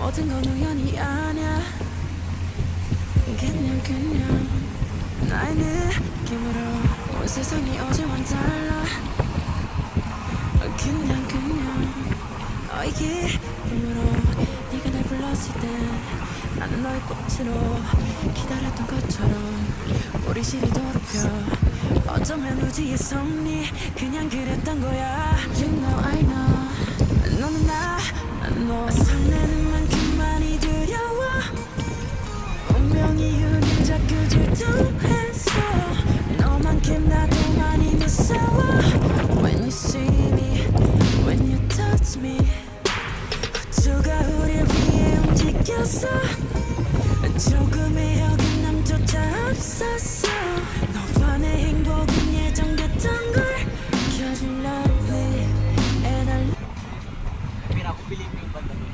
모든 건 우연이 아냐. 그냥 나의 느낌으로 온 세상이 어제와는 달라. 그냥 너의 기쁨으로 네가 날 불렀을 때 나는 너의 꽃으로 기다렸던 것처럼 우리 시리 돌아펴. 어쩌면 우주의 섭리 그냥 그랬던 거야. You know I know 너는 난 너. 설레는 만큼 많이 두려워. 운명이 우릴 자꾸 질투해서 너만큼 나도 많이 무서워. When you see me, when you touch me, 우주가 우릴 위해 움직였어. 조금의 어긋남조차 없었어. 너와 내 행복은 예정됐던 걸. Cause you love me and I love you. Pero ako bilhin mo yung banda.